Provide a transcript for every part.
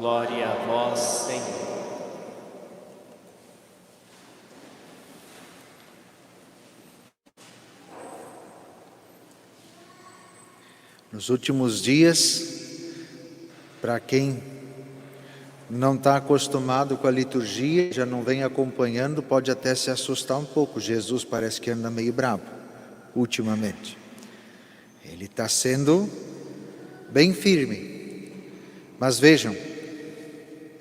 Glória a vós, Senhor. Nos últimos dias, para quem não está acostumado com a liturgia, já não vem acompanhando, pode até se assustar um pouco. Jesus parece que anda meio bravo ultimamente. Ele está sendo bem firme. Mas vejam,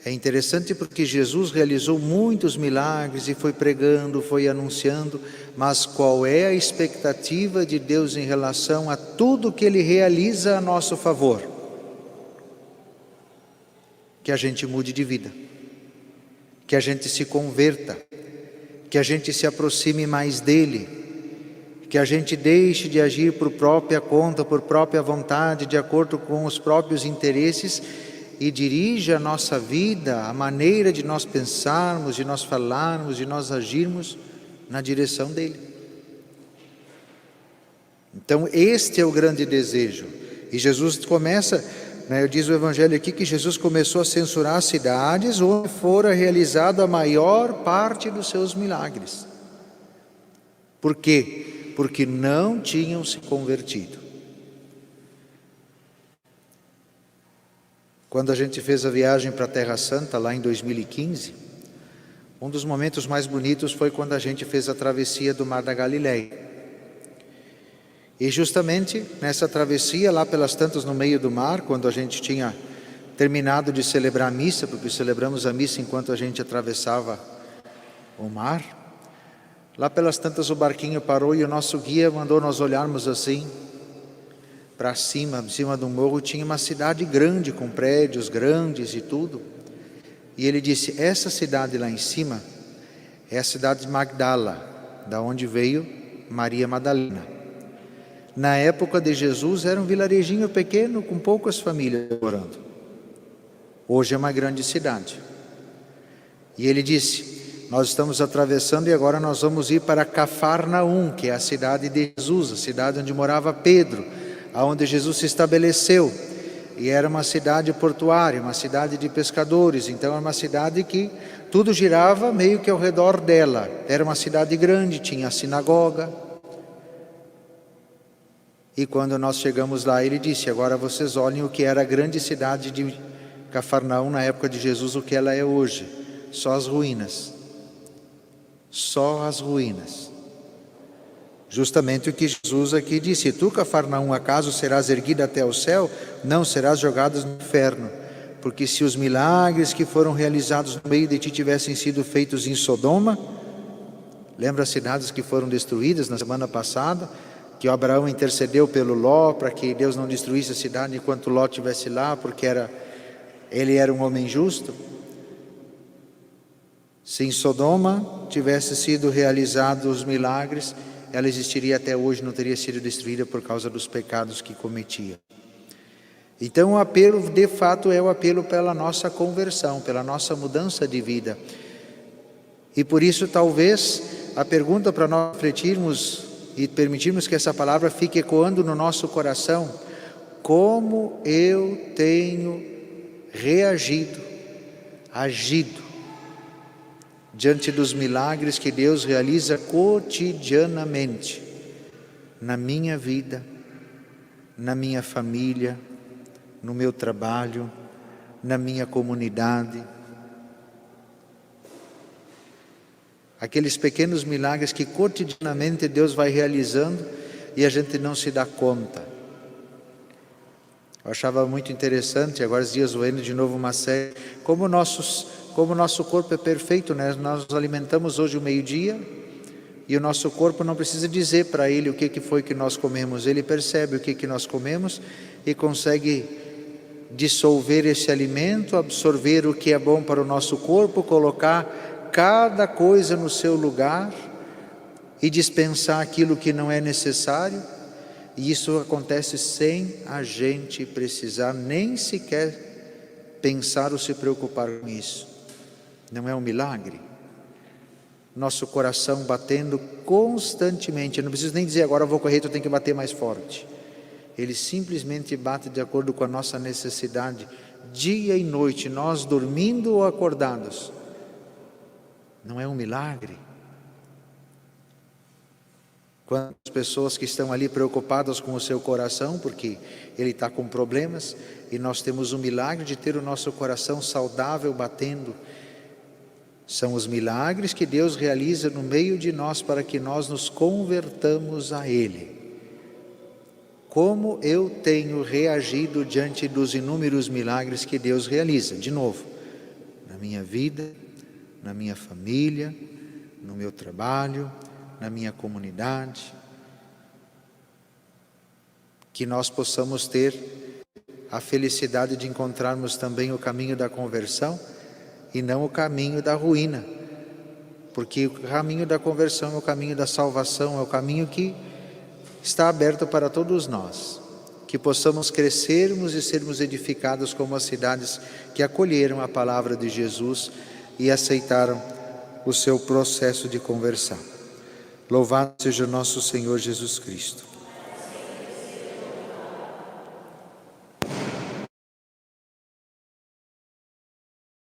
é interessante porque Jesus realizou muitos milagres e foi pregando, foi anunciando, mas qual é a expectativa de Deus em relação a tudo que Ele realiza a nosso favor? Que a gente mude de vida, que a gente se converta, que a gente se aproxime mais dEle, que a gente deixe de agir por própria conta, por própria vontade, de acordo com os próprios interesses, e dirija a nossa vida, a maneira de nós pensarmos, de nós falarmos, de nós agirmos na direção dEle. Então este é o grande desejo. E Jesus começa, diz o Evangelho aqui que Jesus começou a censurar as cidades onde fora realizada a maior parte dos seus milagres. Por quê? Porque não tinham se convertido. Quando a gente fez a viagem para a Terra Santa, lá em 2015, um dos momentos mais bonitos foi quando a gente fez a travessia do Mar da Galileia. E justamente nessa travessia, lá pelas tantas no meio do mar, quando a gente tinha terminado de celebrar a missa, porque celebramos a missa enquanto a gente atravessava o mar, lá pelas tantas o barquinho parou e o nosso guia mandou nós olharmos assim, para cima, em cima do morro, tinha uma cidade grande, com prédios grandes e tudo. E ele disse, essa cidade lá em cima é a cidade de Magdala, da onde veio Maria Madalena. Na época de Jesus era um vilarejinho pequeno, com poucas famílias morando. Hoje é uma grande cidade. E ele disse, nós estamos atravessando e agora nós vamos ir para Cafarnaum, que é a cidade de Jesus, a cidade onde morava Pedro, aonde Jesus se estabeleceu, e era uma cidade portuária, uma cidade de pescadores, então era uma cidade que tudo girava meio que ao redor dela, era uma cidade grande, tinha a sinagoga. E quando nós chegamos lá, ele disse, agora vocês olhem o que era a grande cidade de Cafarnaum na época de Jesus, o que ela é hoje, só as ruínas, só as ruínas. Justamente o que Jesus aqui disse, tu Cafarnaum, acaso serás erguida até o céu? Não, serás jogada no inferno. Porque se os milagres que foram realizados no meio de ti tivessem sido feitos em Sodoma, lembra as cidades que foram destruídas na semana passada, que Abraão intercedeu pelo Ló, para que Deus não destruísse a cidade enquanto Ló estivesse lá, porque ele era um homem justo. Se em Sodoma tivesse sido realizados os milagres, ela existiria até hoje, não teria sido destruída por causa dos pecados que cometia. Então o apelo, de fato, é o apelo pela nossa conversão, pela nossa mudança de vida. E por isso, talvez, a pergunta para nós refletirmos e permitirmos que essa palavra fique ecoando no nosso coração: como eu tenho agido, diante dos milagres que Deus realiza cotidianamente, na minha vida, na minha família, no meu trabalho, na minha comunidade. Aqueles pequenos milagres que cotidianamente Deus vai realizando e a gente não se dá conta. Eu achava muito interessante, agora esses dias vendo de novo uma série, como o nosso corpo é perfeito, né? Nós nos alimentamos hoje o meio-dia e o nosso corpo não precisa dizer para ele o que foi que nós comemos. Ele percebe o que nós comemos e consegue dissolver esse alimento, absorver o que é bom para o nosso corpo, colocar cada coisa no seu lugar e dispensar aquilo que não é necessário. E isso acontece sem a gente precisar nem sequer pensar ou se preocupar com isso. Não é um milagre? Nosso coração batendo constantemente. Eu não preciso nem dizer agora eu vou correr, eu tenho que bater mais forte. Ele simplesmente bate de acordo com a nossa necessidade dia e noite, nós dormindo ou acordados, não é um milagre? Quantas pessoas que estão ali preocupadas com o seu coração, porque ele está com problemas, e nós temos o milagre de ter o nosso coração saudável batendo. São os milagres que Deus realiza no meio de nós para que nós nos convertamos a Ele. Como eu tenho reagido diante dos inúmeros milagres que Deus realiza? De novo, na minha vida, na minha família, no meu trabalho, na minha comunidade. Que nós possamos ter a felicidade de encontrarmos também o caminho da conversão e não o caminho da ruína, porque o caminho da conversão é o caminho da salvação, é o caminho que está aberto para todos nós. Que possamos crescermos e sermos edificados como as cidades que acolheram a palavra de Jesus e aceitaram o seu processo de conversão. Louvado seja o nosso Senhor Jesus Cristo.